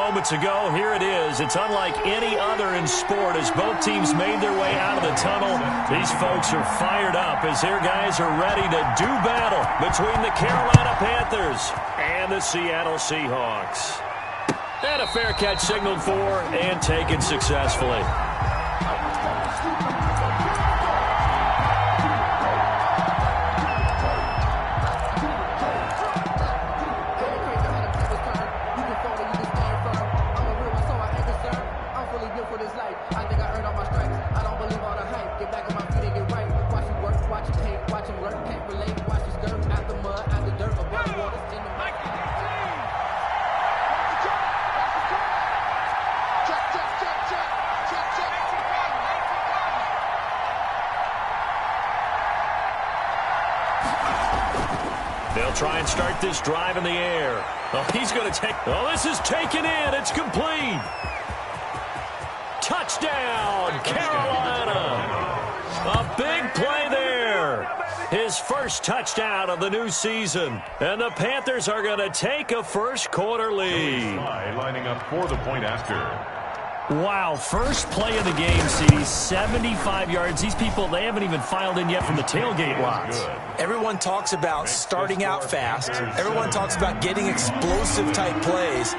moments ago. Here it is. It's unlike any other in sport as both teams made their way out of the tunnel. These folks are fired up as their guys are ready to do battle between the Carolina Panthers and the Seattle Seahawks. And a fair catch signaled for and taken successfully. They'll try and start this drive in the air. Oh, he's going to take... Oh, this is taken in. It's complete. Touchdown, Carolina. A big play there. His first touchdown of the new season. And the Panthers are going to take a first-quarter lead. Lining up for the point after. Wow, first play of the game, CD, 75 yards. These people, they haven't even filed in yet from the tailgate lots. Everyone talks about starting out fast. Everyone talks about getting explosive-type plays.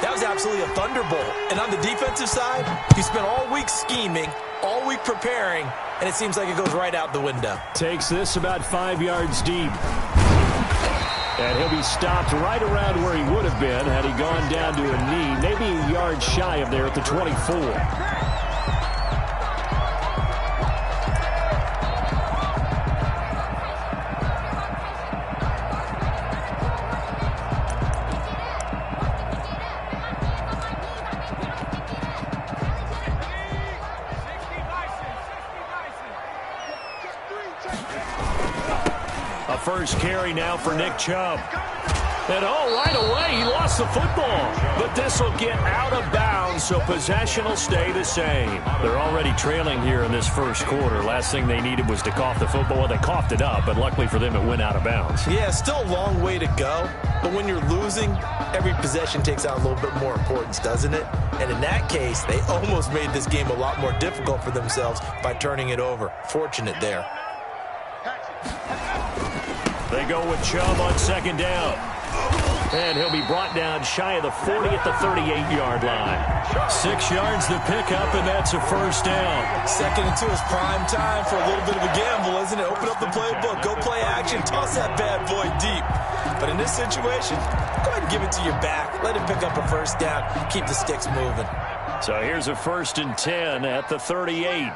That was absolutely a thunderbolt. And on the defensive side, you spent all week scheming, all week preparing, and it seems like it goes right out the window. Takes this about 5 yards deep. And he'll be stopped right around where he would have been had he gone down to a knee, maybe a yard shy of there at the 24. A first carry now for Nick Chubb. And right away, he lost the football. But this will get out of bounds, so possession will stay the same. They're already trailing here in this first quarter. Last thing they needed was to cough the football. Well, they coughed it up, but luckily for them, it went out of bounds. Yeah, still a long way to go. But when you're losing, every possession takes on a little bit more importance, doesn't it? And in that case, they almost made this game a lot more difficult for themselves by turning it over. Fortunate there. They go with Chubb on second down. And he'll be brought down shy of the 40 at the 38-yard line. 6 yards to pick up, and that's a first down. Second and 2 is prime time for a little bit of a gamble, isn't it? Open up the playbook, go play action, toss that bad boy deep. But in this situation, go ahead and give it to your back. Let him pick up a first down. Keep the sticks moving. So here's a 1st and 10 at the 38.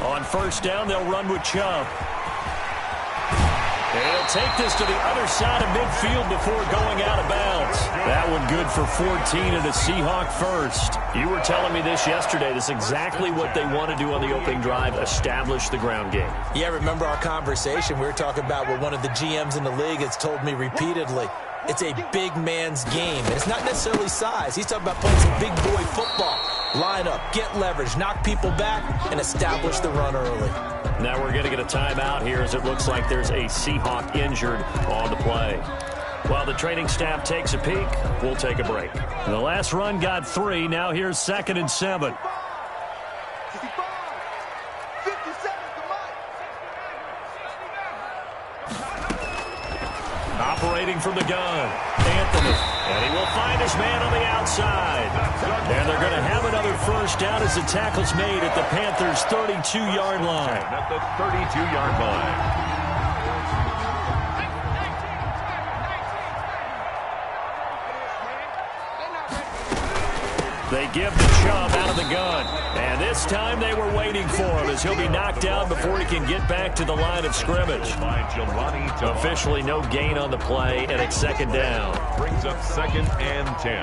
On first down, they'll run with Chubb. And he'll take this to the other side of midfield before going out of bounds. That one good for 14 and a Seahawk first. You were telling me this yesterday. This is exactly what they want to do on the opening drive, establish the ground game. Yeah, remember our conversation? We were talking about what one of the GMs in the league has told me repeatedly. It's a big man's game. And it's not necessarily size. He's talking about playing some big boy football. Line up, get leverage, knock people back, and establish the run early. Now we're going to get a timeout here as it looks like there's a Seahawk injured on the play. While the training staff takes a peek, we'll take a break. The last run got 3. Now here's 2nd and 7. Operating from the gun, Anthony. And he will find his man on the outside. And they're going to have another first down as the tackle's made at the Panthers' 32-yard line. At the 32-yard line. They give the Chubb out of the gun. And this time they were waiting for him as he'll be knocked down before he can get back to the line of scrimmage. Officially no gain on the play, and it's 2nd down. Brings up 2nd and 10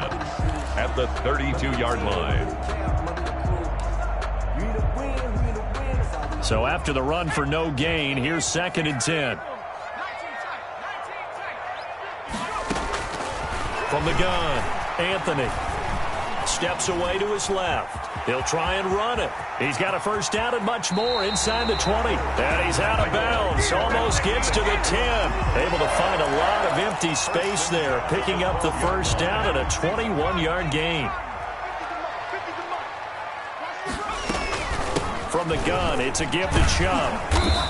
at the 32-yard line. So after the run for no gain, here's 2nd and 10. From the gun, Anthony. steps away to his left. He'll try and run it. He's got a first down and much more inside the 20. And he's out of bounds. Almost gets to the 10. Able to find a lot of empty space there, picking up the first down and a 21-yard gain. From the gun, it's a give to Chubb.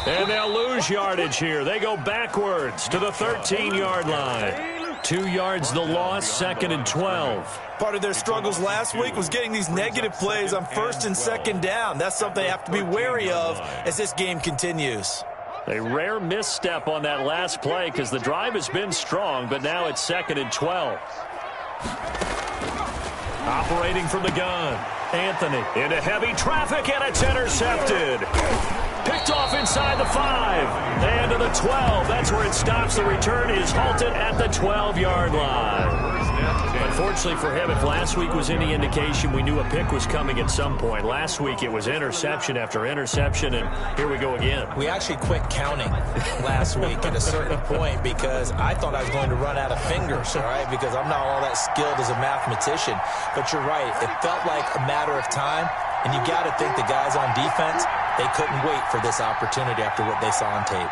And they'll lose yardage here. They go backwards to the 13-yard line. 2 yards the loss, 2nd and 12. Part of their struggles last week was getting these negative plays on 1st and 2nd down. That's something they have to be wary of as this game continues. A rare misstep on that last play because the drive has been strong, but now it's 2nd and 12. Operating from the gun. Anthony into heavy traffic, and it's intercepted. Picked off inside the 5. And to the 12. That's where it stops. The return is halted at the 12-yard line. Unfortunately for him, if last week was any indication, we knew a pick was coming at some point. Last week it was interception after interception, and here we go again. We actually quit counting last week at a certain point because I thought I was going to run out of fingers, all right, because I'm not all that skilled as a mathematician. But you're right. It felt like a matter of time, and you got to think the guys on defense, they couldn't wait for this opportunity after what they saw on tape.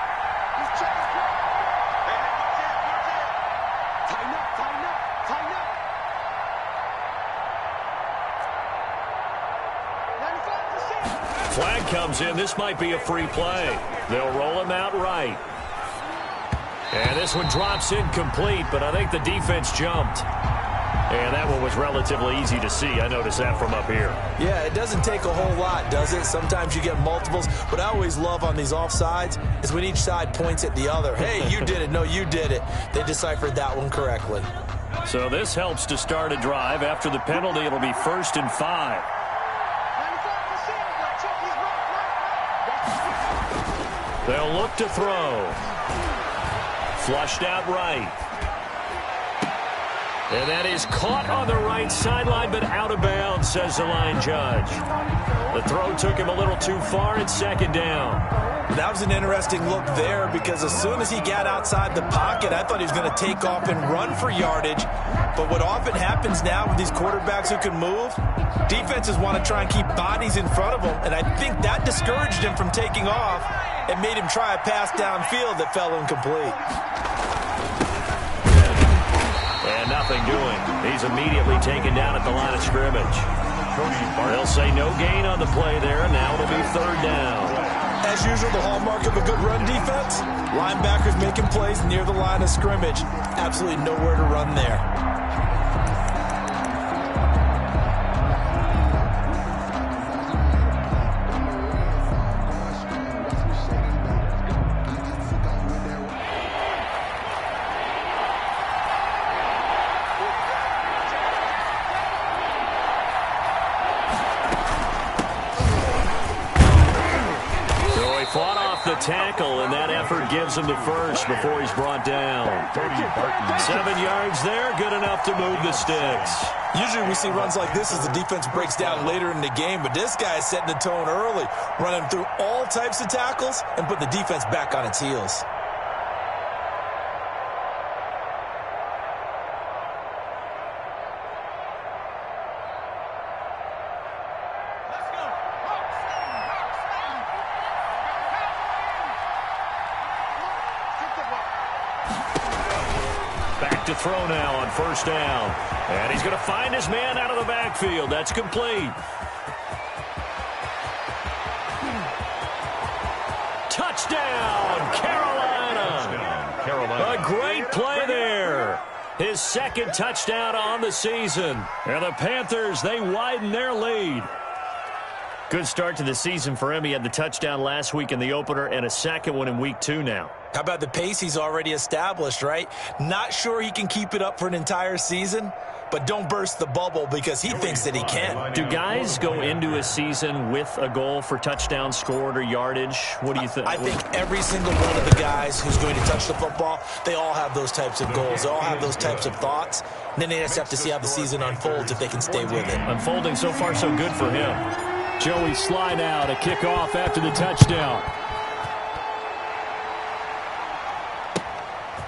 Flag comes in. This might be a free play. They'll roll him out right. And this one drops incomplete, but I think the defense jumped. And that one was relatively easy to see. I noticed that from up here. Yeah, it doesn't take a whole lot, does it? Sometimes you get multiples. What I always love on these offsides is when each side points at the other. Hey, you did it. No, you did it. They deciphered that one correctly. So this helps to start a drive. After the penalty, it'll be 1st and 5. They'll look to throw. Flushed out right. And that is caught on the right sideline, but out of bounds, says the line judge. The throw took him a little too far. It's 2nd down. That was an interesting look there because as soon as he got outside the pocket, I thought he was going to take off and run for yardage. But what often happens now with these quarterbacks who can move, defenses want to try and keep bodies in front of them, and I think that discouraged him from taking off and made him try a pass downfield that fell incomplete. And nothing doing. He's immediately taken down at the line of scrimmage. They'll say no gain on the play there, and now it'll be 3rd down. As usual, the hallmark of a good run defense, linebackers making plays near the line of scrimmage. Absolutely nowhere to run there. The tackle, and that effort gives him the first before he's brought down. 7 yards there, good enough to move the sticks. Usually we see runs like this as the defense breaks down later in the game, but this guy is setting the tone early, running through all types of tackles and put the defense back on its heels. To throw now on 1st down. And he's going to find his man out of the backfield. That's complete. Touchdown, Carolina. A great play there. His 2nd touchdown on the season. And the Panthers, they widen their lead. Good start to the season for him. He had the touchdown last week in the opener and a 2nd one in week 2 now. How about the pace he's already established, right? Not sure he can keep it up for an entire season, but don't burst the bubble because he thinks that he can. Do guys go into a season with a goal for touchdown scored or yardage? What do you think? I think every single one of the guys who's going to touch the football, they all have those types of goals. They all have those types of thoughts. And then they just have to see how the season unfolds if they can stay with it. Unfolding so far so good for him. Joey Sly now to kick off after the touchdown.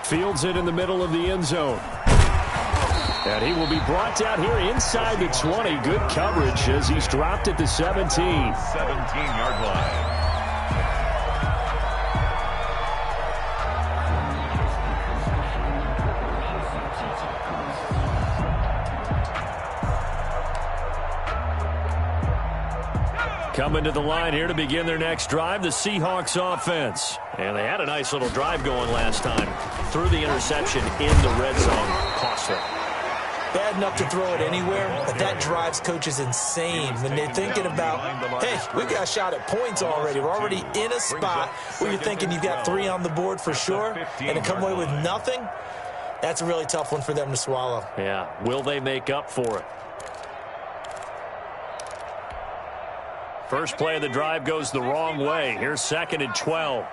Fields it in the middle of the end zone. And he will be brought down here inside the 20. Good coverage as he's dropped at the 17. 17-yard line. Coming to the line here to begin their next drive, the Seahawks offense. And they had a nice little drive going last time. Threw the interception in the red zone. Cost them. Bad enough to throw it anywhere, but that drives coaches insane when they're thinking about, hey, we've got a shot at points already. We're already in a spot where you're thinking you've got 3 on the board for sure, and to come away with nothing, that's a really tough one for them to swallow. Yeah, will they make up for it? First play of the drive goes the wrong way. Here's 2nd and 12.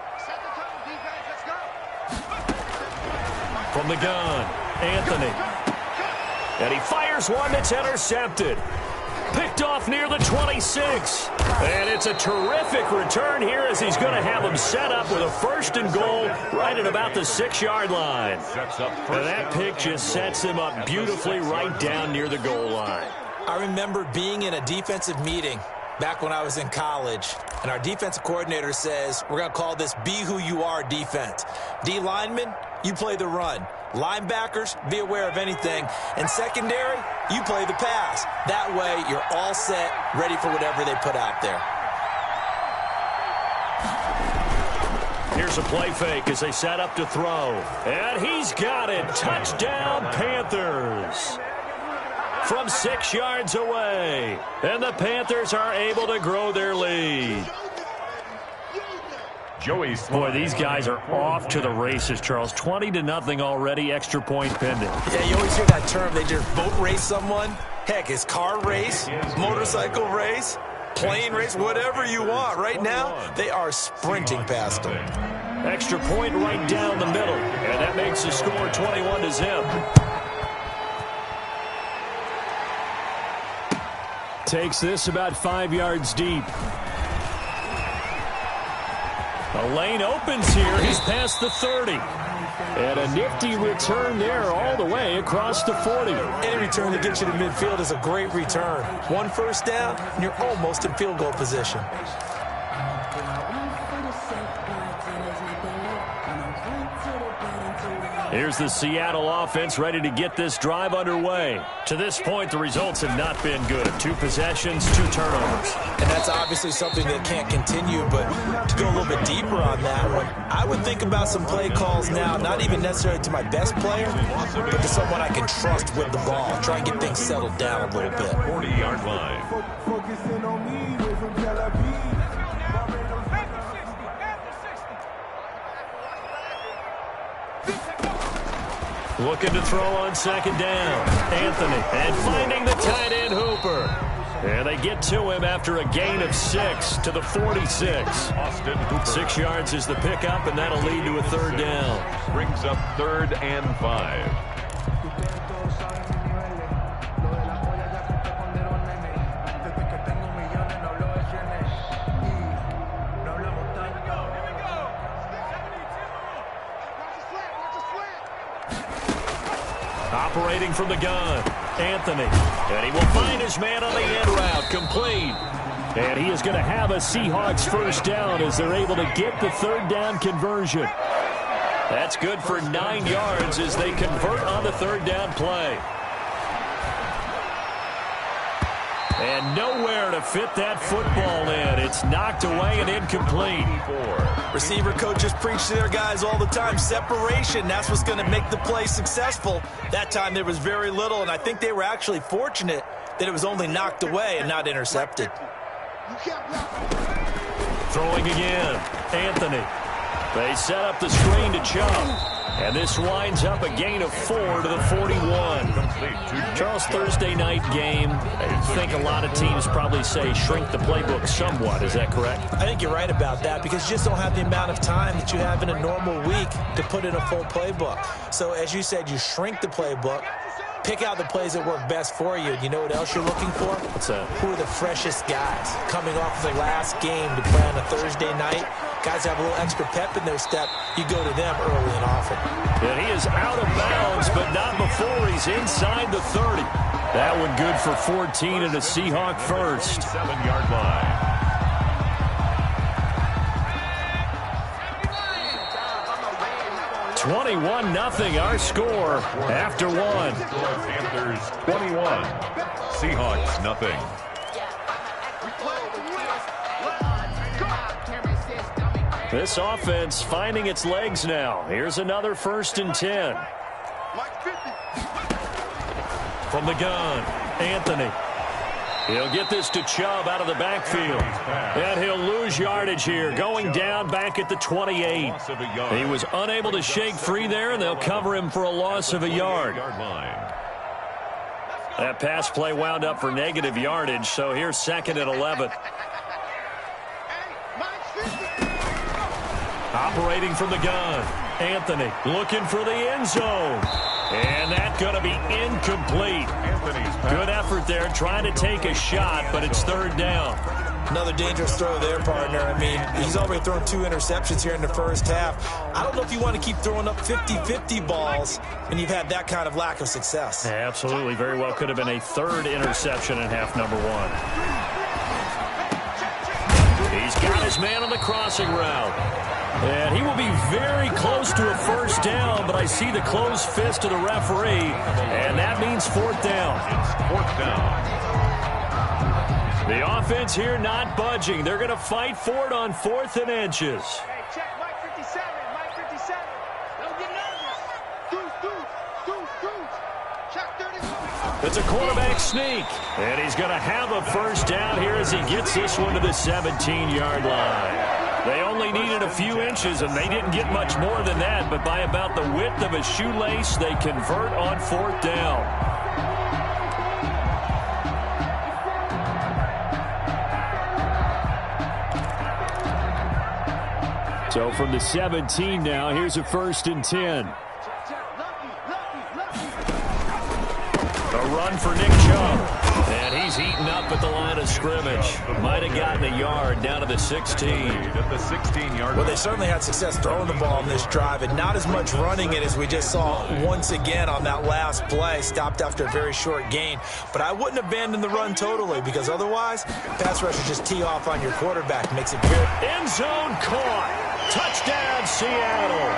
From the gun, Anthony. And he fires one that's intercepted. Picked off near the 26. And it's a terrific return here as he's going to have him set up with a 1st and goal right at about the 6-yard line. And that pick just sets him up beautifully right down near the goal line. I remember being in a defensive meeting back when I was in college, and our defensive coordinator says, we're going to call this Be Who You Are defense. D linemen, you play the run. Linebackers, be aware of anything. And secondary, you play the pass. That way, you're all set, ready for whatever they put out there. Here's a play fake as they set up to throw. And he's got it. Touchdown, Panthers. From 6 yards away. And the Panthers are able to grow their lead. Boy, these guys are off to the races, Charles. 20-0 already, extra point pending. Yeah, you always hear that term. They just boat race someone. Heck, it's car race, motorcycle race, plane race, whatever you want. Right now, they are sprinting past them. Extra point right down the middle. And that makes the score 21-0. Takes this about 5 yards deep. A lane opens here. He's past the 30. And a nifty return there all the way across the 40. Any return that gets you to midfield is a great return. 1 first down, and you're almost in field goal position. Here's the Seattle offense ready to get this drive underway. To this point, the results have not been good. 2 possessions, 2 turnovers. And that's obviously something that can't continue, but to go a little bit deeper on that one, I would think about some play calls now, not even necessarily to my best player, but to someone I can trust with the ball. Try and get things settled down a little bit. 40-yard line. Looking to throw on 2nd down. Anthony. And finding the tight end Hooper. And they get to him after a gain of 6 to the 46. 6 yards is the pickup, and that'll lead to a 3rd down. Brings up 3rd and 5. Operating from the gun, Anthony. And he will find his man on the end route, complete. And he is going to have a Seahawks 1st down as they're able to get the 3rd down conversion. That's good for 9 yards as they convert on the 3rd down play. And nowhere to fit that football in. It's knocked away and incomplete. Receiver coaches preach to their guys all the time. Separation, that's what's going to make the play successful. That time there was very little, and I think they were actually fortunate that it was only knocked away and not intercepted. Throwing again, Anthony. They set up the screen to Chubb. And this winds up a gain of 4 to the 41. Charles, Thursday night game. I think a lot of teams probably say shrink the playbook somewhat. Is that correct? I think you're right about that because you just don't have the amount of time that you have in a normal week to put in a full playbook. So as you said, you shrink the playbook, pick out the plays that work best for you. You know what else you're looking for? What's that? Who are the freshest guys coming off the last game to play on a Thursday night? Guys have a little extra pep in their step. You go to them early and often. And he is out of bounds, but not before he's inside the 30. That one good for 14 and a Seahawk first. 7-yard line. "21-0 our score after one. Panthers 21. Seahawks nothing. This offense finding its legs now. Here's another 1st and 10. From the gun, Anthony. He'll get this to Chubb out of the backfield. And he'll lose yardage here, going down back at the 28. He was unable to shake free there, and they'll cover him for a loss of a yard. That pass play wound up for negative yardage, so here's 2nd and 11. Operating from the gun, Anthony looking for the end zone. And that's going to be incomplete. Good effort there, trying to take a shot, but it's 3rd down. Another dangerous throw there, partner. I mean, he's already thrown 2 interceptions here in the first half. I don't know if you want to keep throwing up 50-50 balls when you've had that kind of lack of success. Yeah, absolutely. Very well could have been a 3rd interception in half number 1. He's got his man on the crossing route. And he will be very close to a 1st down, but I see the closed fist of the referee, and that means 4th down. It's 4th down. The offense here not budging. They're going to fight for it on 4th and inches. Hey, check Mike 57, Mike 57. Don't get nervous. Deuce. Check 31. It's a quarterback sneak, and he's going to have a 1st down here as he gets this one to the 17-yard line. They only needed a few inches, and they didn't get much more than that, but by about the width of a shoelace, they convert on 4th down. So from the 17 now, here's a 1st and 10. A run for Nick Chubb. And he's eaten up at the line of scrimmage. Might have gotten a yard down to the 16. At the 16-yard. Well, they certainly had success throwing the ball on this drive, and not as much running it as we just saw once again on that last play. Stopped after a very short gain. But I wouldn't abandon the run totally, because otherwise, pass rushers just tee off on your quarterback. Makes it very... End zone caught. Touchdown, Seattle.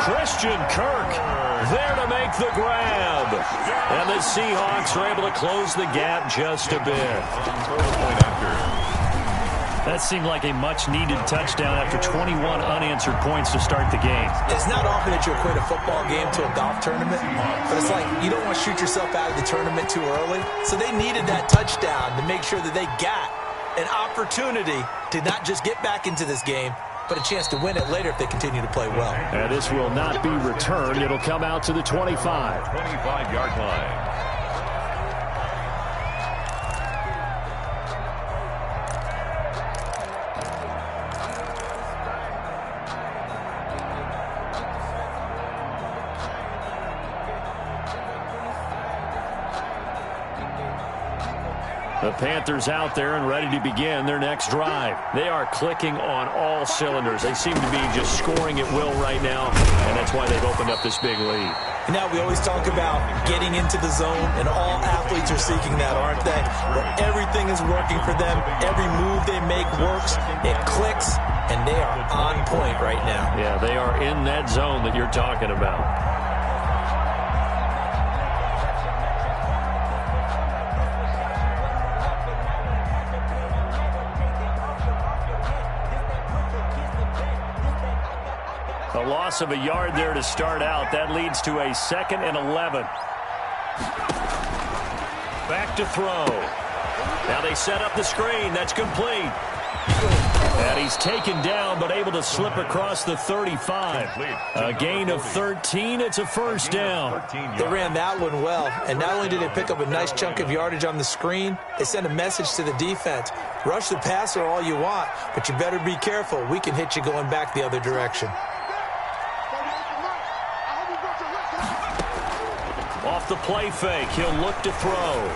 Christian Kirk there to make the grab. And the Seahawks are able to close the gap just a bit. That seemed like a much-needed touchdown after 21 unanswered points to start the game. It's not often that you equate a football game to a golf tournament, but it's like you don't want to shoot yourself out of the tournament too early. So they needed that touchdown to make sure that they got an opportunity to not just get back into this game, but a chance to win it later if they continue to play well. And this will not be returned. It'll come out to the 25. 25-yard line. The Panthers out there and ready to begin their next drive. They are clicking on all cylinders. They seem to be just scoring at will right now, and that's why they've opened up this big lead. Now, we always talk about getting into the zone, and all athletes are seeking that, aren't they? Where everything is working for them. Every move they make works. It clicks, and they are on point right now. Yeah, they are in that zone that you're talking about. A loss of a yard there to start out. That leads to a 2nd and 11. Back to throw. Now they set up the screen. That's complete. And he's taken down, but able to slip across the 35. A gain of 13. It's a 1st down. They ran that one well, and not only did they pick up a nice chunk of yardage on the screen, they sent a message to the defense. Rush the passer all you want, but you better be careful. We can hit you going back the other direction. Off the play fake, he'll look to throw.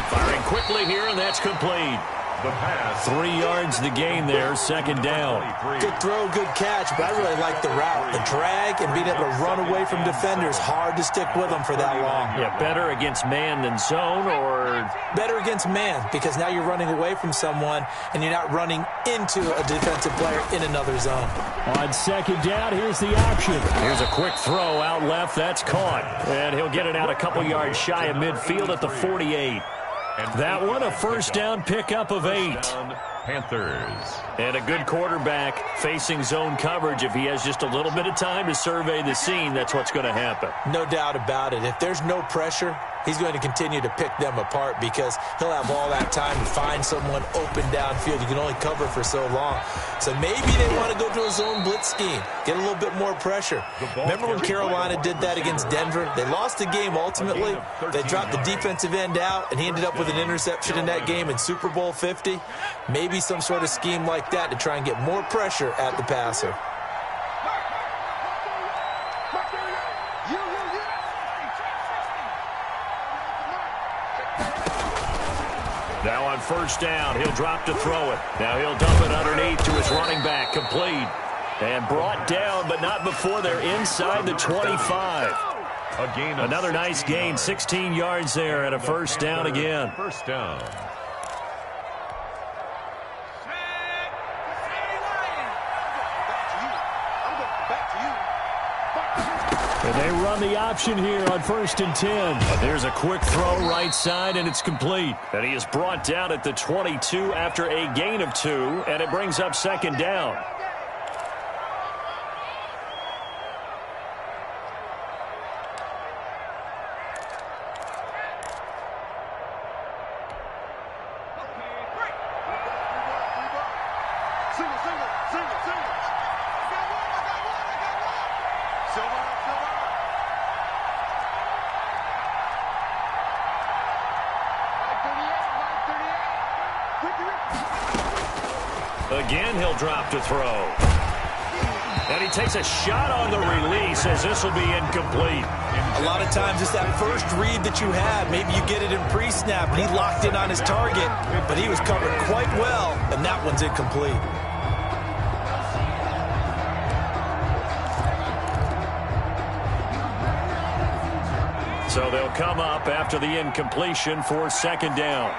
Firing quickly here, and that's complete. The pass. 3 yards the gain there, second down. Good throw, good catch, but I really like the route. The drag and being able to run away from defenders, hard to stick with them for that long. Yeah, better against man than zone, or? Better against man, because now you're running away from someone and you're not running into a defensive player in another zone. On second down, here's the option. Here's a quick throw out left. That's caught. And he'll get it out a couple yards shy of midfield at the 48. That one, a first down pickup of 8. Panthers. And a good quarterback facing zone coverage. If he has just a little bit of time to survey the scene, that's what's going to happen. No doubt about it. If there's no pressure, he's going to continue to pick them apart because he'll have all that time to find someone open downfield. You can only cover for so long. So maybe they want to go to a zone blitz scheme, get a little bit more pressure. Remember when Carolina did that against Denver? They lost the game ultimately. They dropped the defensive end out, and he ended up with an interception in that game in Super Bowl 50. Maybe some sort of scheme like that to try and get more pressure at the passer. Now on first down, he'll drop to throw it. Now he'll dump it underneath to his running back, complete. And brought down, but not before they're inside the 25. Another nice gain, 16 yards there, and a first down again. First down. And they run the option here on 1st and 10. There's a quick throw right side, and it's complete. And he is brought down at the 22 after a gain of 2, and it brings up second down. Again, he'll drop to throw. And he takes a shot on the release as this will be incomplete. A lot of times it's that first read that you have. Maybe you get it in pre-snap, and he locked in on his target, but he was covered quite well, and that one's incomplete. So they'll come up after the incompletion for second down.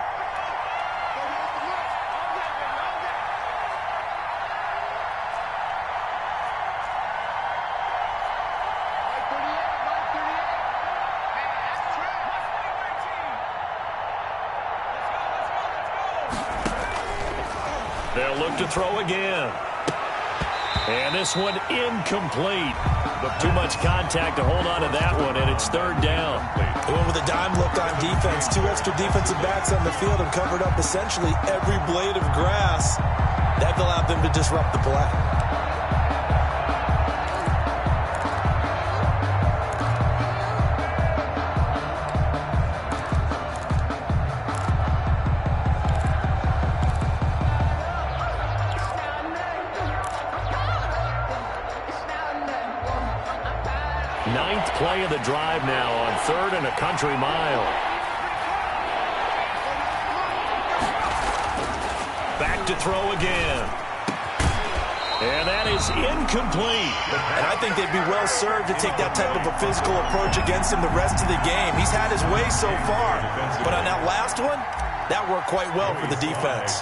They'll look to throw again. And this one incomplete. Too much contact to hold on to that one, and it's third down. They went with a dime look on defense. 2 extra defensive backs on the field and covered up essentially every blade of grass. That allowed them to disrupt the play. Ninth play of the drive now on 3rd and a country mile. Back to throw again. And that is incomplete. And I think they'd be well served to take that type of a physical approach against him the rest of the game. He's had his way so far. But on that last one, that worked quite well for the defense.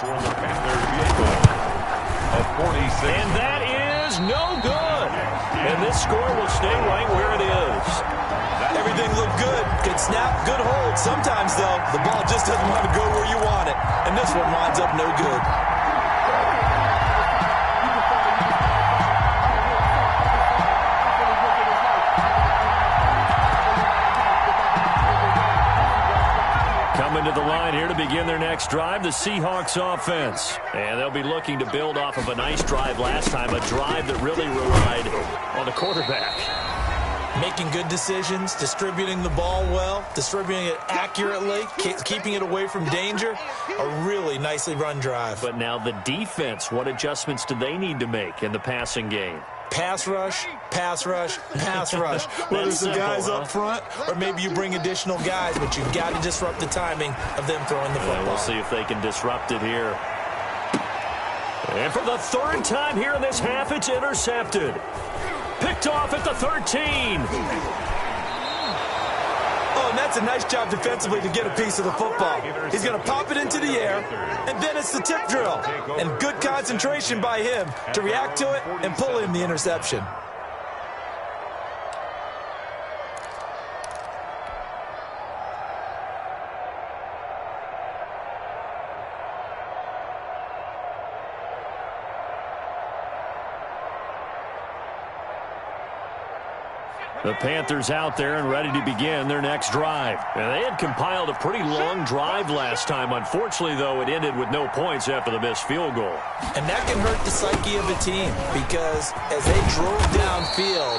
And that is no good. And this score will stay right where it is. Everything looked good. Good snap, good hold. Sometimes, though, the ball just doesn't want to go where you want it. And this one winds up no good. Coming to the line here to begin their next drive, the Seahawks offense. And they'll be looking to build off of a nice drive last time, a drive that really relied on the quarterback. Making good decisions, distributing the ball well, distributing it accurately, keeping it away from danger. A really nicely run drive. But now the defense, what adjustments do they need to make in the passing game? Pass rush, pass rush, pass rush. Whether it's the guys up front or maybe you bring additional guys, but you've got to disrupt the timing of them throwing the football. We'll see if they can disrupt it here. And for the third time here in this half, it's intercepted. Picked off at the 13. Oh, and that's a nice job defensively to get a piece of the football. He's going to pop it into the air, and then it's the tip drill. And good concentration by him to react to it and pull in the interception. The Panthers out there and ready to begin their next drive. And they had compiled a pretty long drive last time. Unfortunately, though, it ended with no points after the missed field goal. And that can hurt the psyche of a team because as they drove downfield,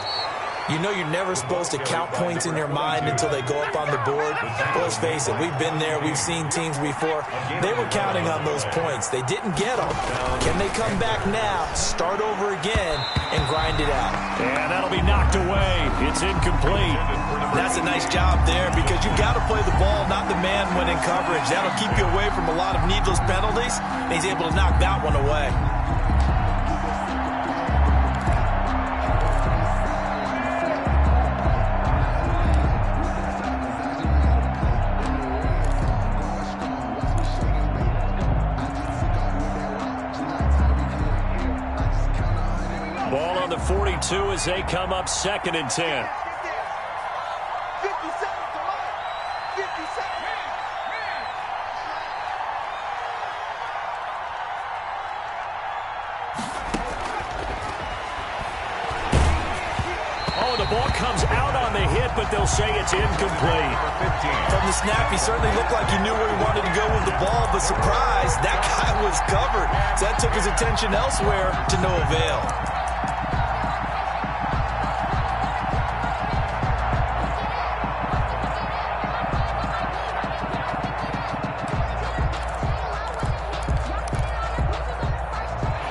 you know you're never supposed to count points in your mind until they go up on the board. But let's face it, we've been there. We've seen teams before. They were counting on those points. They didn't get them. Can they come back now, start over again, and grind it out? And that'll be knocked away. It's incomplete. That's a nice job there because you've got to play the ball, not the man when in coverage. That'll keep you away from a lot of needless penalties, and he's able to knock that one away. Ball on the 42 as they come up 2nd and 10. 57 to Mike. 57. Oh, the ball comes out on the hit, but they'll say it's incomplete. From the snap, he certainly looked like he knew where he wanted to go with the ball, but surprise, that guy was covered. So that took his attention elsewhere to no avail.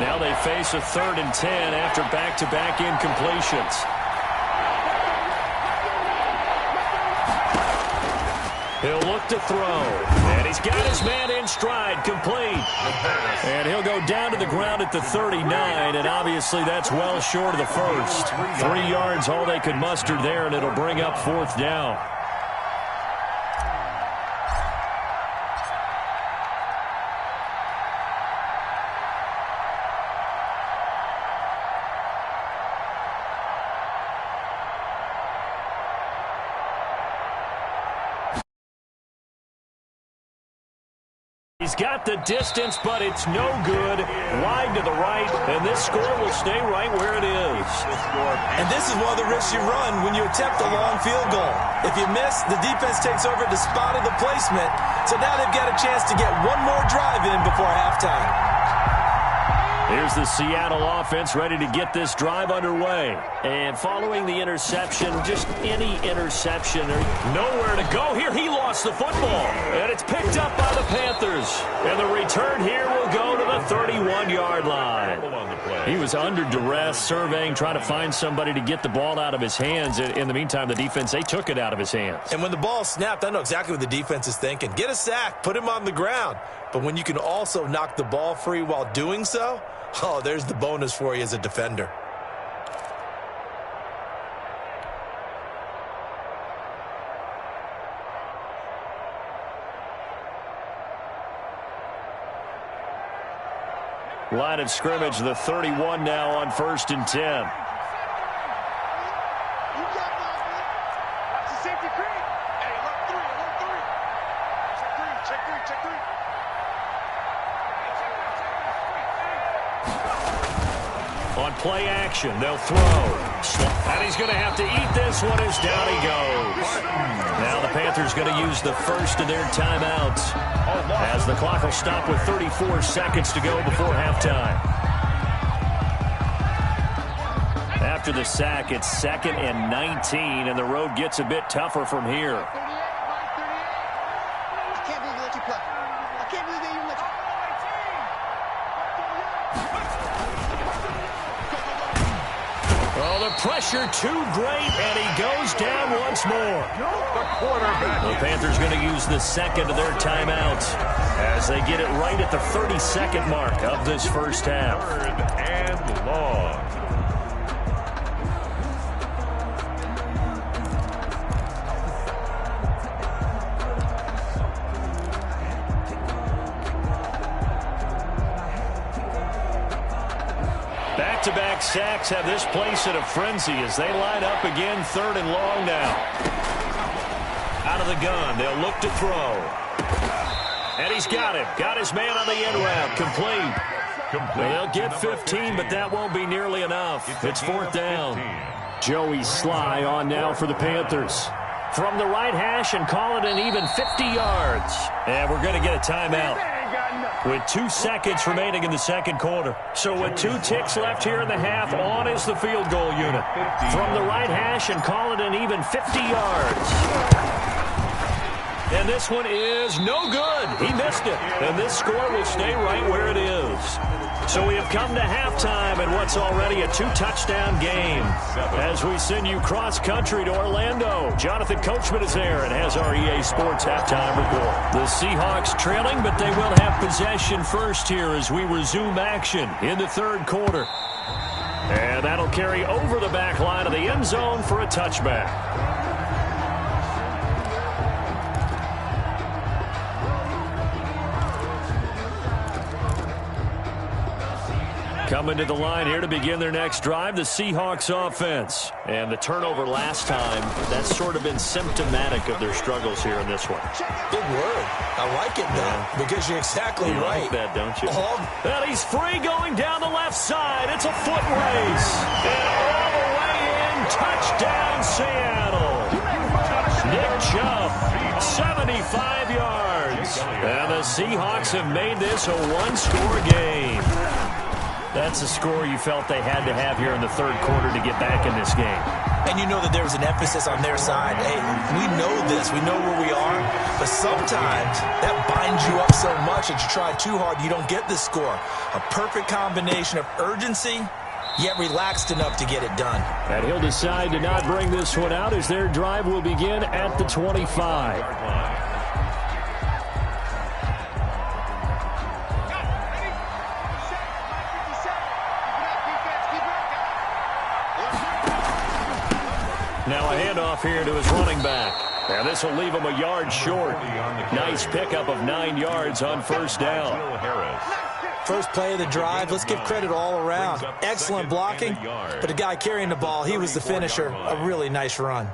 Now they face a 3rd and 10 after back-to-back incompletions. He'll look to throw. And he's got his man in stride, complete. And he'll go down to the ground at the 39, and obviously that's well short of the first. 3 yards, all they could muster there, and it'll bring up 4th down. He's got the distance, but it's no good. Wide to the right, and this score will stay right where it is. And this is one of the risks you run when you attempt a long field goal. If you miss, the defense takes over the spot of the placement, so now they've got a chance to get one more drive in before halftime. Here's the Seattle offense ready to get this drive underway. And following the interception, just any interception, nowhere to go here. He lost the football, and it's picked up by the Panthers. And the return here will go to the 31-yard line. He was under duress, surveying, trying to find somebody to get the ball out of his hands. In the meantime, the defense, they took it out of his hands. And when the ball snapped, I know exactly what the defense is thinking. Get a sack, put him on the ground. But when you can also knock the ball free while doing so, oh, there's the bonus for you as a defender. Line of scrimmage, the 31 now on 1st and 10. You got that, man. That's a safety creek. Hey, look 3, look 3. Check 3, check 3, check 3. On play action, they'll throw. And he's going to have to eat this one as down he goes. Now the Panthers going to use the first of their timeouts as the clock will stop with 34 seconds to go before halftime. After the sack, it's 2nd and 19, and the road gets a bit tougher from here. 38, I can't believe they let you play. I can't believe they even let you. Oh, the pressure too great, and he goes down once more. The Panthers going to use the second of their timeouts as they get it right at the 32nd mark of this first half. 3rd and long. Back-to-back sacks have this place in a frenzy as they line up again, 3rd and long now. Out of the gun, they'll look to throw. And he's got it. Got his man on the end route. Complete. They'll get 15, but that won't be nearly enough. It's 4th down. Joey Sly on now for the Panthers. From the right hash and call it an even 50 yards. And we're going to get a timeout with 2 seconds remaining in the second quarter. So with 2 ticks left here in the half, on is the field goal unit. From the right hash and call it an even 50 yards. And this one is no good. He missed it. And this score will stay right where it is. So we have come to halftime in what's already a 2-touchdown game. As we send you cross-country to Orlando, Jonathan Coachman is there and has our EA Sports halftime report. The Seahawks trailing, but they will have possession first here as we resume action in the 3rd quarter. And that'll carry over the back line of the end zone for a touchback. Coming to the line here to begin their next drive, the Seahawks offense. And the turnover last time, that's sort of been symptomatic of their struggles here in this one. Big word. I like it, though, because you're exactly right. You like that, don't you? And he's free going down the left side. It's a foot race. And all the way in, touchdown Seattle. Nick Chubb, 75 yards. And the Seahawks have made this a 1-score game. That's a score you felt they had to have here in the 3rd quarter to get back in this game. And you know that there was an emphasis on their side. Hey, we know this. We know where we are. But sometimes that binds you up so much that you try too hard, you don't get the score. A perfect combination of urgency, yet relaxed enough to get it done. And he'll decide to not bring this one out as their drive will begin at the 25. Now a handoff here to his running back. And this will leave him a yard short. Nice pickup of 9 yards on 1st down. First play of the drive, let's give credit all around. Excellent blocking, but the guy carrying the ball, he was the finisher. A really nice run.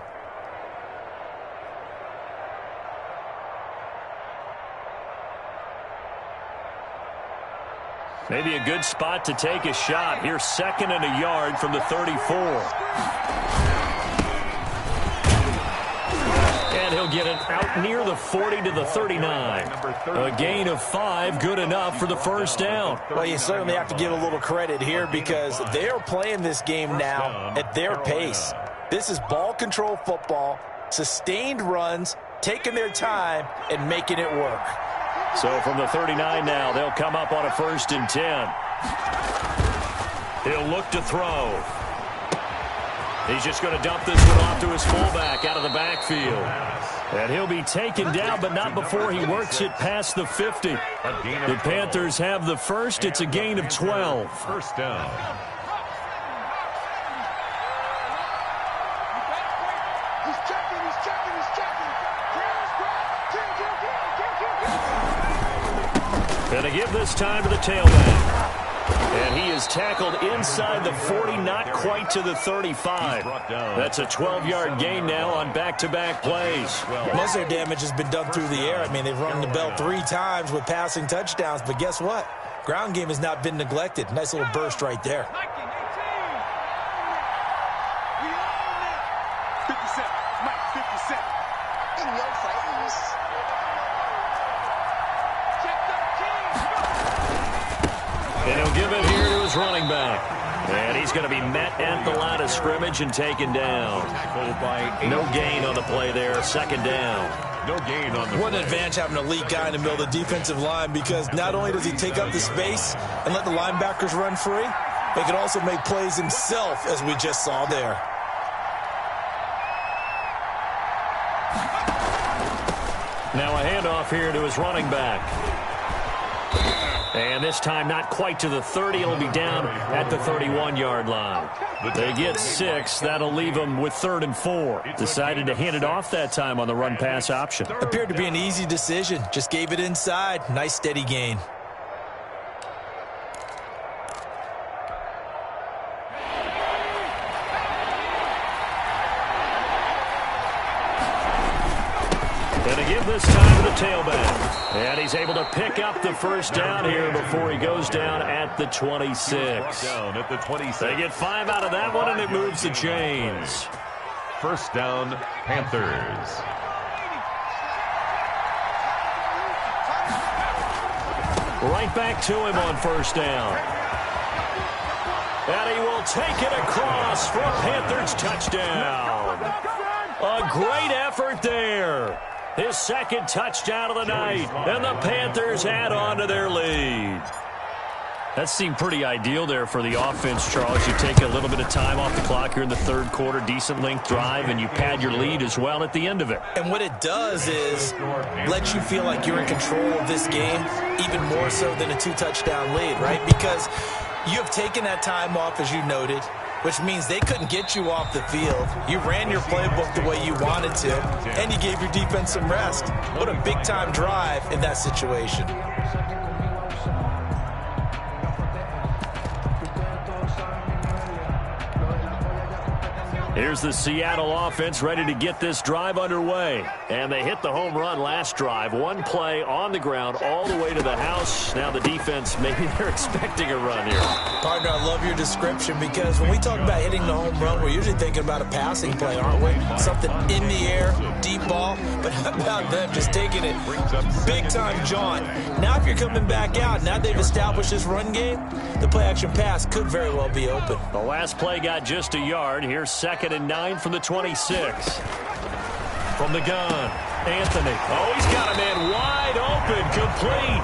Maybe a good spot to take a shot. Here's 2nd and a yard from the 34. And he'll get it out near the 40 to the 39. A gain of 5, good enough for the 1st down. Well, you certainly have to give a little credit here because they're playing this game now at their pace. This is ball control football, sustained runs, taking their time, and making it work. So from the 39 now, they'll come up on a 1st and 10. He'll look to throw. He's just going to dump this one off to his fullback out of the backfield. And he'll be taken down, but not before he works it past the 50. The Panthers have the first. It's a gain of 12. 1st down. And to give this time to the tailback. And he is tackled inside the 40, not quite to the 35. That's a 12-yard gain now on back-to-back plays. Most of their damage has been done through the air. I mean, they've rung the bell 3 times with passing touchdowns, but guess what? Ground game has not been neglected. Nice little burst right there. And he'll give it here to his running back. And he's going to be met at the line of scrimmage and taken down. No gain on the play there. 2nd down. No gain on the What an advantage having an elite guy in the middle of the defensive line because not only does he take up the space and let the linebackers run free, He can also make plays himself, as we just saw there. Now a handoff here to his running back. And this time not quite to the 30. It'll be down at the 31-yard line. They get 6. That'll leave them with 3rd and 4. Decided to hand it off that time on the run-pass option. Appeared to be an easy decision. Just gave it inside. Nice steady gain. Going to give this time to the tailback. And he's able to pick up the first down here before he goes down at the 26. Down at the 26. They get 5 out of that one, and it moves the chains. First down, Panthers. Right back to him on first down. And he will take it across for a Panthers touchdown. A great effort there. His second touchdown of the night, and the Panthers add on to their lead. That seemed pretty ideal there for the offense, Charles. You take a little bit of time off the clock here in the third quarter, decent length drive, and you pad your lead as well at the end of it. And what it does is let you feel like you're in control of this game, even more so than a 2-touchdown lead, right? Because you have taken that time off, as you noted, which means they couldn't get you off the field. You ran your playbook the way you wanted to, and you gave your defense some rest. What a big-time drive in that situation. Here's the Seattle offense ready to get this drive underway. And they hit the home run last drive. One play on the ground all the way to the house. Now the defense, maybe they're expecting a run here. Partner, I love your description because when we talk about hitting the home run, we're usually thinking about a passing play, aren't we? Something in the air, deep ball. But how about them just taking it big-time jaunt? Now if you're coming back out, now they've established this run game, the play-action pass could very well be open. The last play got just a yard. Here's 2nd and 9 from the 26. From the gun, Anthony. Oh, he's got a man wide open, complete.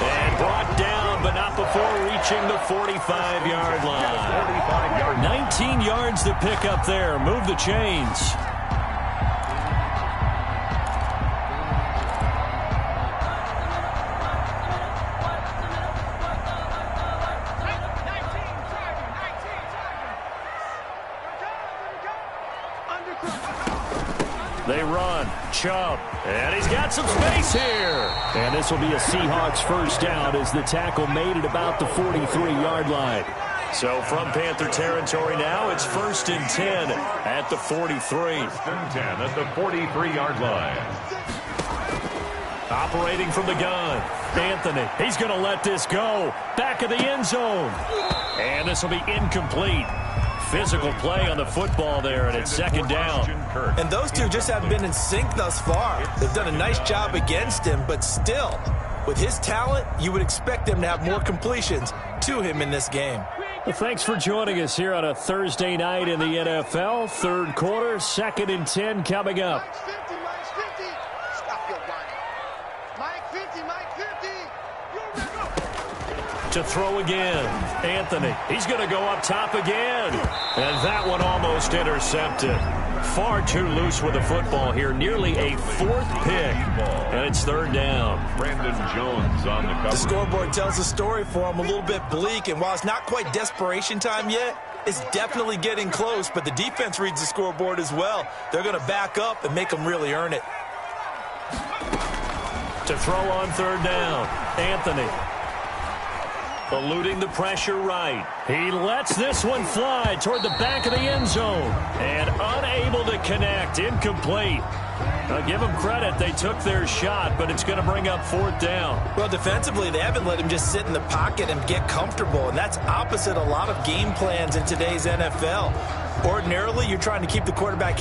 And brought down, but not before reaching the 45-yard line. 19 yards to pick up there. Move the chains. They run. Chubb. And he's got some space here. And this will be a Seahawks first down as the tackle made it about the 43-yard line. So from Panther territory now, it's 1st and 10 at the 43. 1st and 10 at the 43-yard line. Operating from the gun, Anthony. He's going to let this go. Back of the end zone. And this will be incomplete. Physical play on the football there, and it's 2nd down. And those two just haven't been in sync thus far. They've done a nice job against him, but still, with his talent, you would expect them to have more completions to him in this game. Well, thanks for joining us here on a Thursday night in the NFL. Third quarter, 2nd and 10 coming up. Mike's 50, Mike's 50. Stop your whining. Mike 50, Mike 50. You're ready, go. To throw again, Anthony. He's going to go up top again. And that one almost intercepted. Far too loose with the football here. Nearly a 4th pick. And it's 3rd down. Brandon Jones on the cover. The scoreboard tells the story for him, a little bit bleak. And while it's not quite desperation time yet, it's definitely getting close. But the defense reads the scoreboard as well. They're going to back up and make them really earn it. To throw on 3rd down, Anthony. Eluding the pressure right. He lets this one fly toward the back of the end zone. And unable to connect. Incomplete. I'll give them credit. They took their shot, but it's going to bring up 4th down. Well, defensively, they haven't let him just sit in the pocket and get comfortable. And that's opposite a lot of game plans in today's NFL. Ordinarily, you're trying to keep the quarterback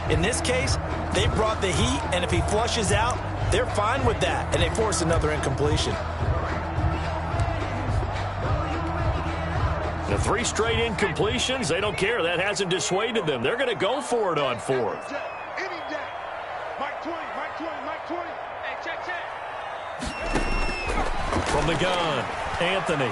In this case, they brought the heat, and if he flushes out, they're fine with that, and they force another incompletion. The 3 straight incompletions, they don't care. That hasn't dissuaded them. They're going to go for it on 4th. From the gun, Anthony.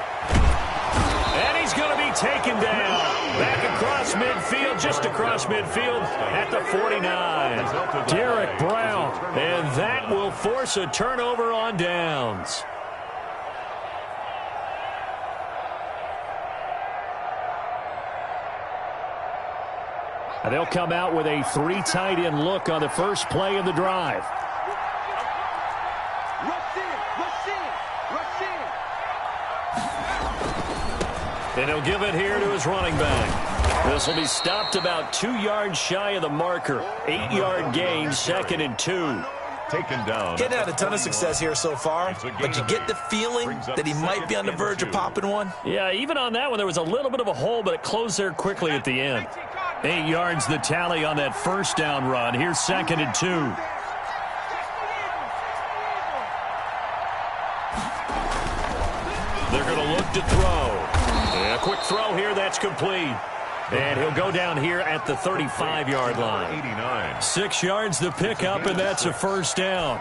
And he's going to be taken down. Back across midfield, just across midfield at the 49. Derek Brown. And that will force a turnover on downs. And they'll come out with a 3 tight end look on the first play of the drive. And he'll give it here to his running back. This will be stopped about 2 yards shy of the marker. 8-yard gain, 2nd and 2. Taken down. Getting had a ton of success here so far, but you get the feeling that he might be on the verge of popping one. Yeah, even on that one, there was a little bit of a hole, but it closed there quickly at the end. 8 yards the tally on that first down run. Here's 2nd and 2. They're going to look to throw. And a quick throw here, that's complete. And he'll go down here at the 35-yard line. 89. 6 yards the pickup, and that's a first down.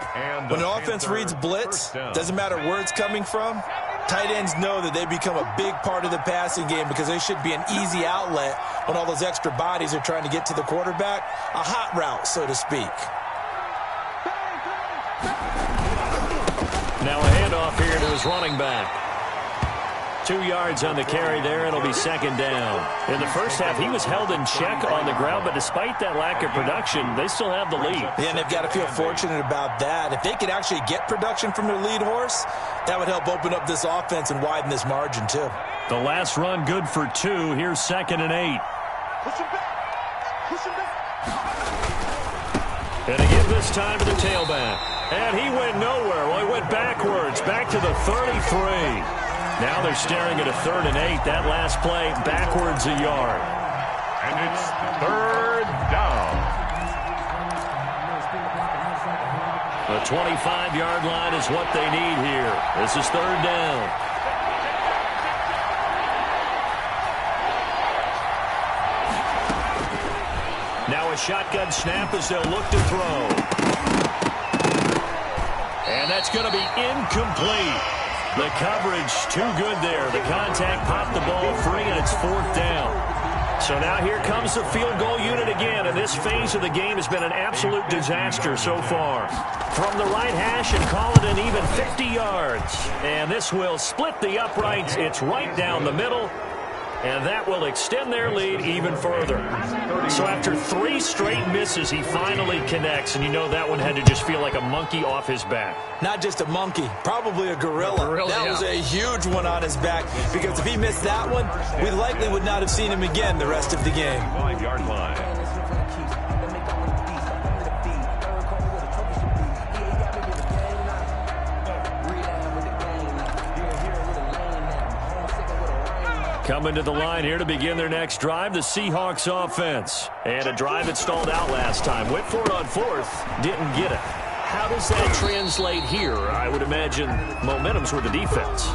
When an offense reads blitz, doesn't matter where it's coming from, tight ends know that they become a big part of the passing game because they should be an easy outlet when all those extra bodies are trying to get to the quarterback. A hot route, so to speak. Now a handoff here to his running back. 2 yards on the carry there. It'll be 2nd down. In the first half, he was held in check on the ground, but despite that lack of production, they still have the lead. Yeah, and they've got to feel fortunate about that. If they could actually get production from their lead horse, that would help open up this offense and widen this margin, too. The last run good for 2. Here's 2nd and 8. Push him back. Push him back. And again this time to the tailback. And he went nowhere. Well, he went backwards, back to the 33. Now they're staring at a 3rd and 8. That last play, backwards a yard. And it's 3rd down. The 25-yard line is what they need here. This is 3rd down. Now a shotgun snap as they'll look to throw. And that's going to be incomplete. The coverage too good there. The contact popped the ball free, and it's 4th down. So now here comes the field goal unit again, and this phase of the game has been an absolute disaster so far. From the right hash and call it an even 50 yards. And this will split the uprights. It's right down the middle. And that will extend their lead even further. So after 3 straight misses, he finally connects. And you know that one had to just feel like a monkey off his back. Not just a monkey, probably a gorilla. That was a huge one on his back, because if he missed that one, we likely would not have seen him again the rest of the game. 5-yard line. Coming to the line here to begin their next drive, the Seahawks offense. And a drive that stalled out last time. Went for it on 4th, didn't get it. How does that translate here? I would imagine momentum's with the defense.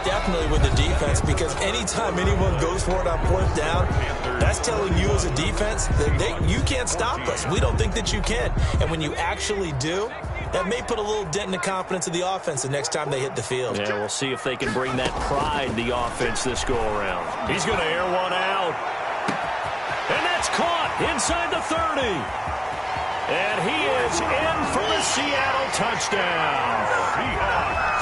Definitely with the defense, because anytime anyone goes for it on 4th down, that's telling you as a defense that you can't stop us. We don't think that you can. And when you actually do, that may put a little dent in the confidence of the offense the next time they hit the field. Yeah, we'll see if they can bring that pride, the offense, this go-around. He's going to air one out. And that's caught inside the 30. And he is in for the Seattle touchdown.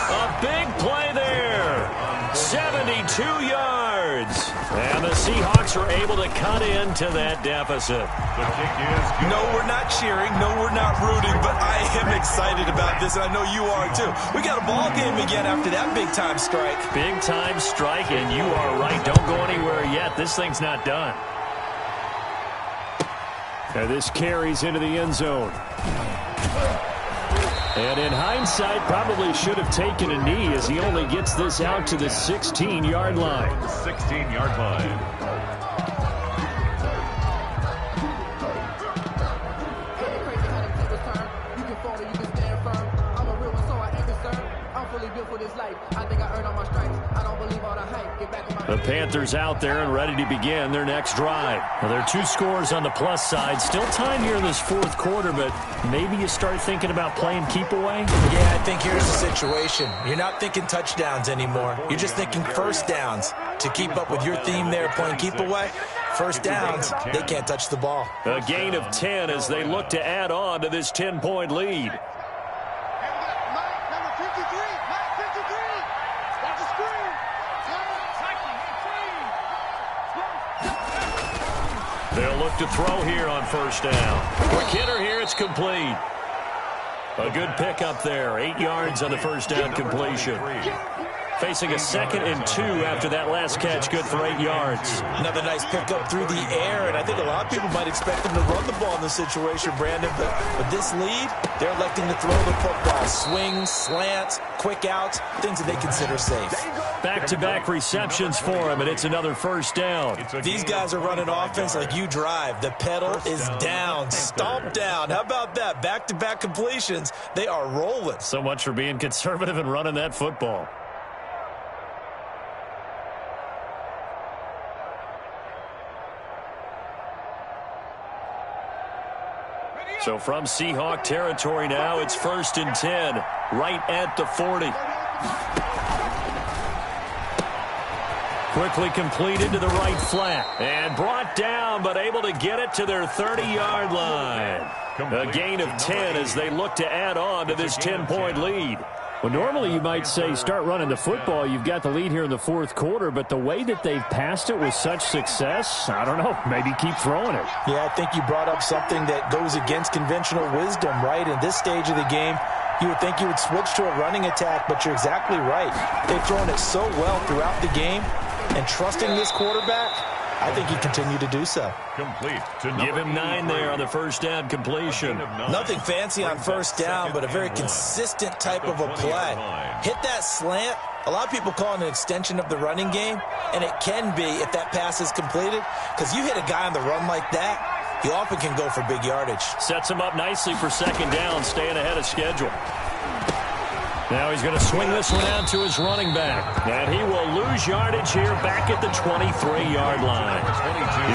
A big play there. 72 yards. And the Seahawks are able to cut into that deficit. The kick is good. No, we're not cheering. No, we're not rooting. But I am excited about this, and I know you are too. We got a ball game again after that big-time strike. Big-time strike, and you are right. Don't go anywhere yet. This thing's not done. And this carries into the end zone. And in hindsight, probably should have taken a knee as he only gets this out to the 16-yard line. 16-yard line. The Panthers out there and ready to begin their next drive. Now, there are 2 scores on the plus side. Still time here in this fourth quarter, but maybe you start thinking about playing keep away? Yeah, I think here's the situation. You're not thinking touchdowns anymore. You're just thinking first downs. To keep up with your theme there, playing keep away, first downs, they can't touch the ball. A gain of 10 as they look to add on to this 10-point lead. They'll look to throw here on first down. For Kidder here, it's complete. A good pickup there. 8 yards on the first down completion. Facing a 2nd and 2 after that last catch. Good for 8 yards. Another nice pickup through the air, and I think a lot of people might expect them to run the ball in this situation, Brandon. But with this lead, they're electing to throw the football. Swings, slants, quick outs, things that they consider safe. Back-to-back receptions for him, and it's another first down. These guys are running offense like you drive. The pedal is down, stomp down. How about that? Back-to-back completions. They are rolling. So much for being conservative and running that football. So from Seahawk territory now, it's 1st and 10, right at the 40. Quickly completed to the right flat. And brought down, but able to get it to their 30-yard line. A gain of 10 as they look to add on to this 10-point lead. Well, normally you might say start running the football. You've got the lead here in the fourth quarter, but the way that they've passed it with such success, I don't know, maybe keep throwing it. Yeah, I think you brought up something that goes against conventional wisdom, right? In this stage of the game, you would think you would switch to a running attack, but you're exactly right. They've thrown it so well throughout the game, and trusting this quarterback, I think he continued to do so. Complete. Give him 9 there on the first down completion. Nothing fancy on first down, but a very consistent type of a play. Hit that slant. A lot of people call it an extension of the running game, and it can be if that pass is completed, because you hit a guy on the run like that, he often can go for big yardage. Sets him up nicely for second down, staying ahead of schedule. Now he's going to swing this one out to his running back. And he will lose yardage here back at the 23-yard line.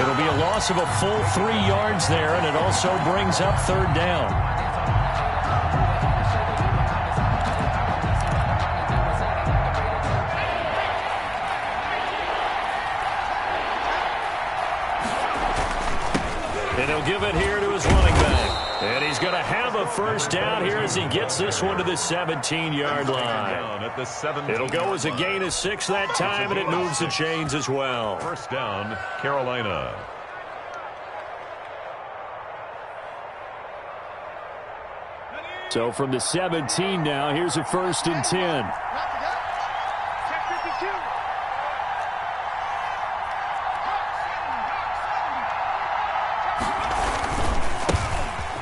It'll be a loss of a full 3 yards there, and it also brings up third down. And he'll give it here to his running back. And he's going to have a first down here as he gets this one to the 17-yard line. It'll go as a gain of 6 that time, and it moves the chains as well. First down, Carolina. So from the 17 now, here's a 1st and 10.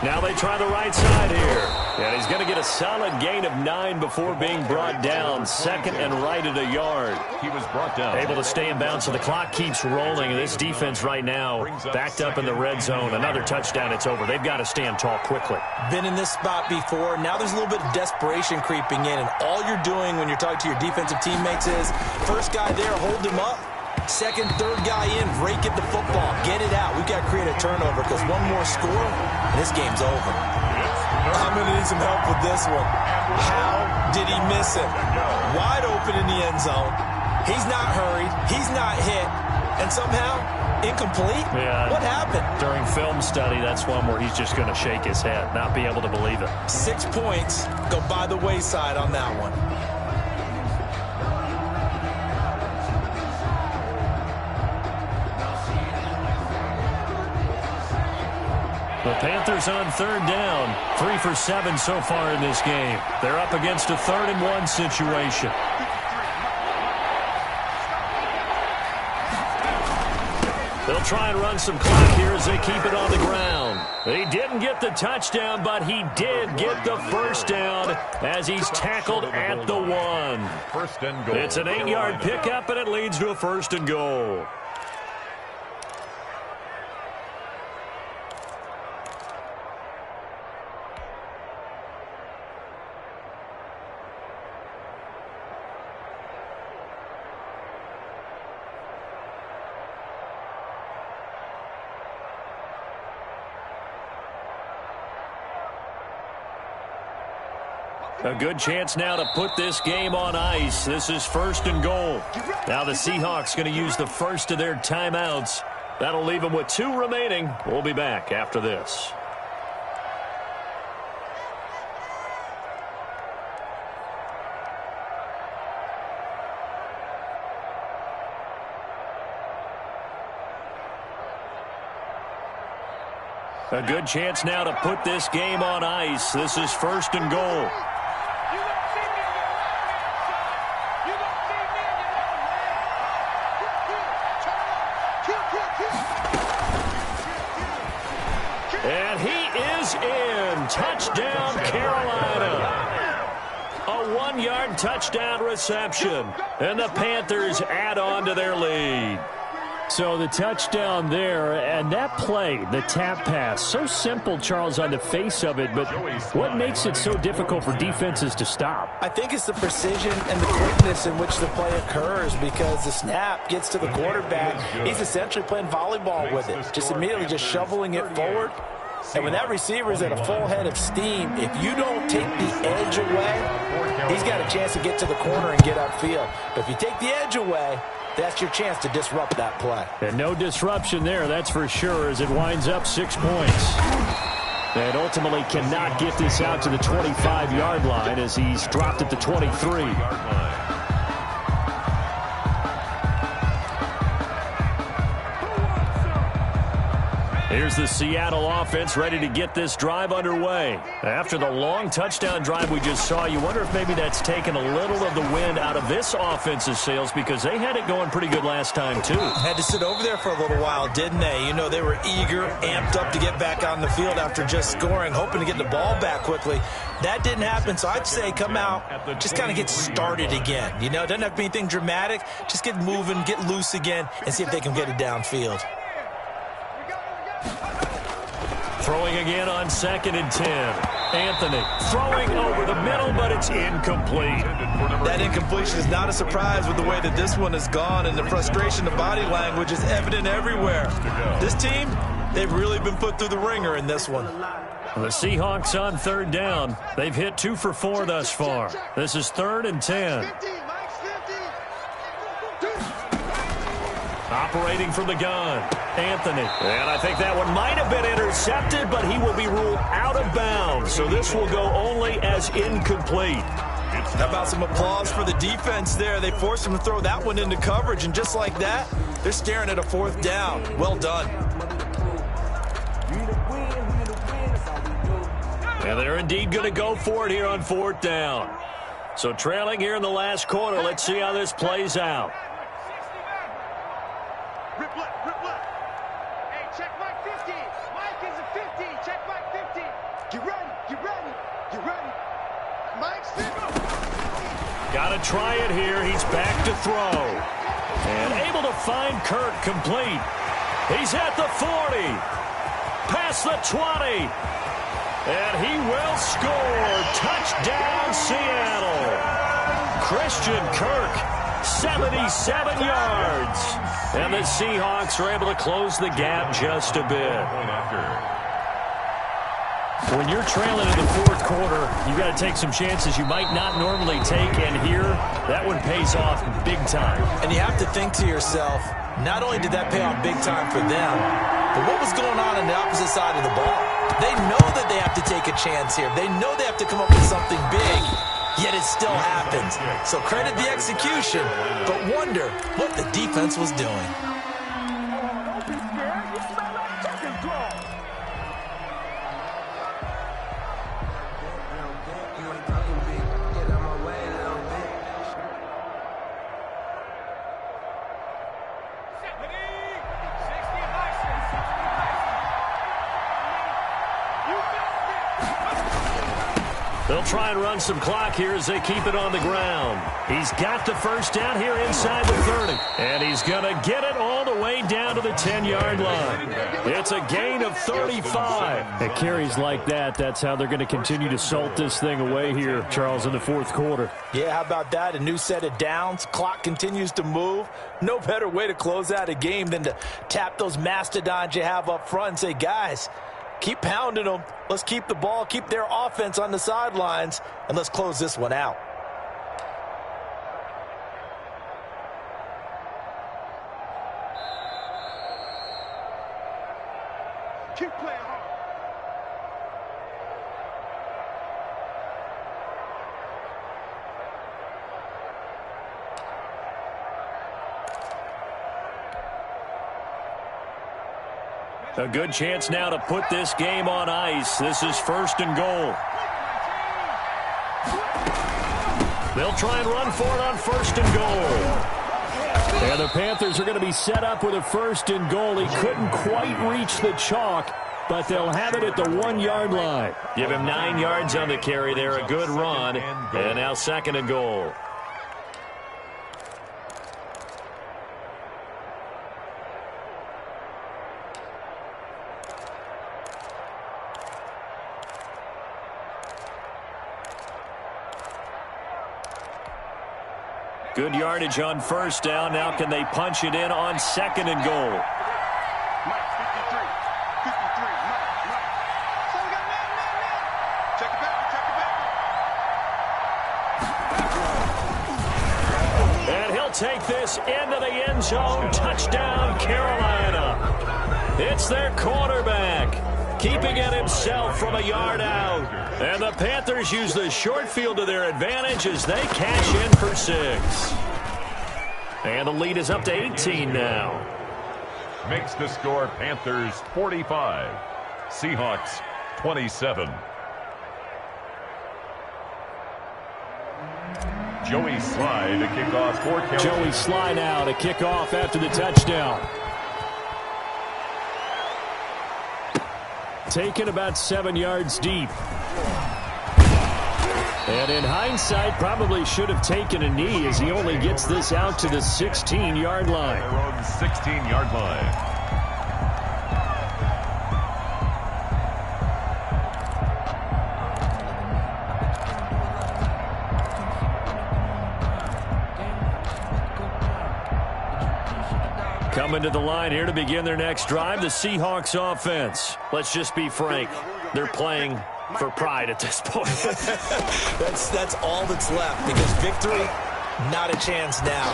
Now they try the right side here. And he's going to get a solid gain of 9 before being brought down. 2nd and right at a yard. He was brought down. Able to stay in bounds, so the clock keeps rolling. And this defense right now backed up in the red zone. Another touchdown, it's over. They've got to stand tall quickly. Been in this spot before. Now there's a little bit of desperation creeping in. And all you're doing when you're talking to your defensive teammates is, first guy there, hold him up. Second, third guy in, rake at the football. Get it out. We've got to create a turnover because one more score, and this game's over. I'm going to need some help with this one. How did he miss it? Wide open in the end zone. He's not hurried. He's not hit. And somehow, incomplete? Yeah. What happened? During film study, that's one where he's just going to shake his head, not be able to believe it. 6 points go by the wayside on that one. The Panthers on third down. 3 for 7 so far in this game. They're up against a 3rd and 1 situation. They'll try and run some clock here as they keep it on the ground. He didn't get the touchdown, but he did get the first down as he's tackled at the 1. First and goal. It's an 8-yard pickup, and it leads to a 1st and goal. A good chance now to put this game on ice. This is 1st and goal. Now the Seahawks going to use the first of their timeouts. That'll leave them with 2 remaining. We'll be back after this. A good chance now to put this game on ice. This is 1st and goal. And he is in. Touchdown, Carolina. A 1-yard touchdown reception. And the Panthers add on to their lead. So the touchdown there, and that play, the tap pass, so simple, Charles, on the face of it, but what makes it so difficult for defenses to stop? I think it's the precision and the quickness in which the play occurs, because the snap gets to the quarterback. He's essentially playing volleyball with it, just immediately just shoveling it forward. And when that receiver is at a full head of steam, if you don't take the edge away, he's got a chance to get to the corner and get upfield. But if you take the edge away, that's your chance to disrupt that play. And no disruption there, that's for sure, as it winds up 6 points. And ultimately cannot get this out to the 25-yard line as he's dropped at the 23. Here's the Seattle offense ready to get this drive underway. After the long touchdown drive we just saw, you wonder if maybe that's taken a little of the wind out of this offense's sails, because they had it going pretty good last time, too. Had to sit over there for a little while, didn't they? You know, they were eager, amped up to get back on the field after just scoring, hoping to get the ball back quickly. That didn't happen, so I'd say come out, just kind of get started again. You know, it doesn't have to be anything dramatic. Just get moving, get loose again, and see if they can get it downfield. Throwing again on 2nd and 10. Anthony throwing over the middle, but it's incomplete. That incompletion is not a surprise with the way that this one has gone, and the frustration, the body language is evident everywhere. This team, they've really been put through the ringer in this one. The Seahawks on 3rd down. They've hit 2 for 4 thus far. This is 3rd and 10. Operating from the gun, Anthony. And I think that one might have been intercepted, but he will be ruled out of bounds. So this will go only as incomplete. How about some applause for the defense there? They forced him to throw that one into coverage, and just like that, they're staring at a 4th down. Well done. And they're indeed going to go for it here on 4th down. So trailing here in the last quarter, let's see how this plays out. Rip left. Hey, check Mike 50. Mike is a 50. Check Mike 50. Get ready. Mike's 50. Got to try it here. He's back to throw. And able to find Kirk complete. He's at the 40. Past the 20. And he will score. Touchdown, Seattle. Christian Kirk, 77 yards. And the Seahawks are able to close the gap just a bit. When you're trailing in the 4th quarter, you've got to take some chances you might not normally take, and here, that one pays off big time. And you have to think to yourself, not only did that pay off big time for them, but what was going on the opposite side of the ball? They know that they have to take a chance here. They know they have to come up with something big. Yet it still happens. So credit the execution, but wonder what the defense was doing. Don't be scared. You smell like chicken claw. They'll try and run some clock here as they keep it on the ground. He's got the 1st down here inside the 30. And he's going to get it all the way down to the 10-yard line. It's a gain of 35. At carries like that, that's how they're going to continue to salt this thing away here, Charles, in the 4th quarter. Yeah, how about that? A new set of downs. Clock continues to move. No better way to close out a game than to tap those mastodons you have up front and say, guys, Keep pounding them. Let's keep the ball, keep their offense on the sidelines, and let's close this one out. Keep playing hard. A good chance now to put this game on ice. This is 1st and goal. They'll try and run for it on 1st and goal. And the Panthers are going to be set up with a 1st and goal. He couldn't quite reach the chalk, but they'll have it at the 1-yard line. Give him 9 yards on the carry there. A good run. And now 2nd and goal. Good yardage on 1st down. Now can they punch it in on 2nd and goal? Mike, 53. 53. Mike. So we got man. Check it back. And he'll take this into the end zone. Touchdown, Carolina. It's their quarterback, keeping it himself from a yard out. And the Panthers use the short field to their advantage as they cash in for 6. And the lead is up to 18 now. Makes the score Panthers 45, Seahawks 27. Joey Sly to kick off for Carolina. Joey Sly now to kick off after the touchdown. Taken about 7 yards deep. And in hindsight, probably should have taken a knee as he only gets this out to the 16-yard line. Their own 16-yard line. Coming to the line here to begin their next drive, the Seahawks offense. Let's just be frank. They're playing for pride at this point. That's all that's left, because victory, not a chance now.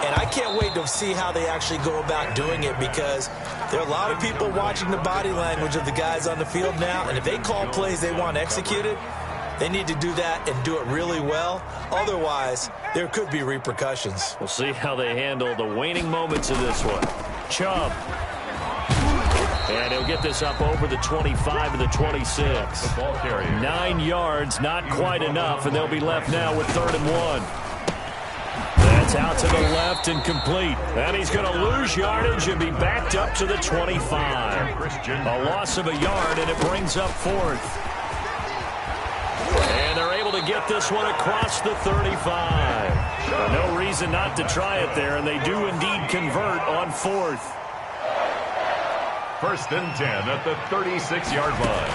And I can't wait to see how they actually go about doing it, because there are a lot of people watching the body language of the guys on the field now, and if they call plays they want executed, they need to do that and do it really well. Otherwise, there could be repercussions. We'll see how they handle the waning moments of this one. Chubb. And he'll get this up over the 25 to the 26. 9 yards, not quite enough, and they'll be left now with 3rd and 1. That's out to the left and complete. And he's going to lose yardage and be backed up to the 25. A loss of a yard, and it brings up 4th. And they're able to get this one across the 35. No reason not to try it there, and they do indeed convert on 4th. 1st and 10 at the 36-yard line.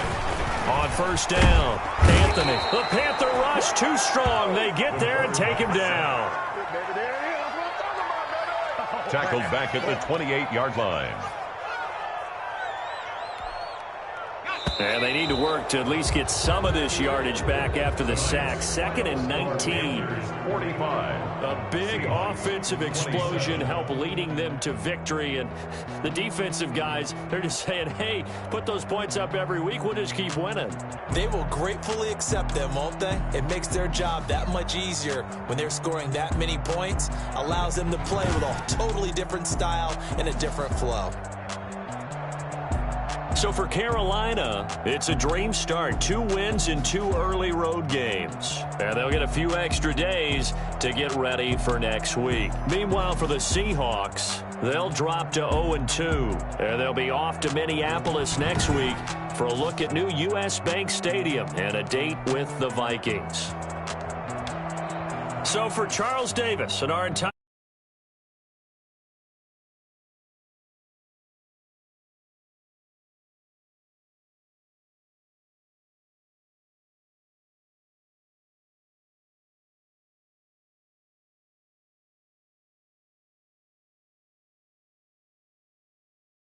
On 1st down, Anthony. The Panther rush too strong. They get there and take him down. Tackled back at the 28-yard line. And they need to work to at least get some of this yardage back after the sack. 2nd and 19. 45. A big offensive explosion help leading them to victory. And the defensive guys, they're just saying, hey, put those points up every week. We'll just keep winning. They will gratefully accept them, won't they? It makes their job that much easier when they're scoring that many points. Allows them to play with a totally different style and a different flow. So for Carolina, it's a dream start. 2 wins in 2 early road games. And they'll get a few extra days to get ready for next week. Meanwhile, for the Seahawks, they'll drop to 0-2. And they'll be off to Minneapolis next week for a look at new U.S. Bank Stadium and a date with the Vikings. So for Charles Davis and our entire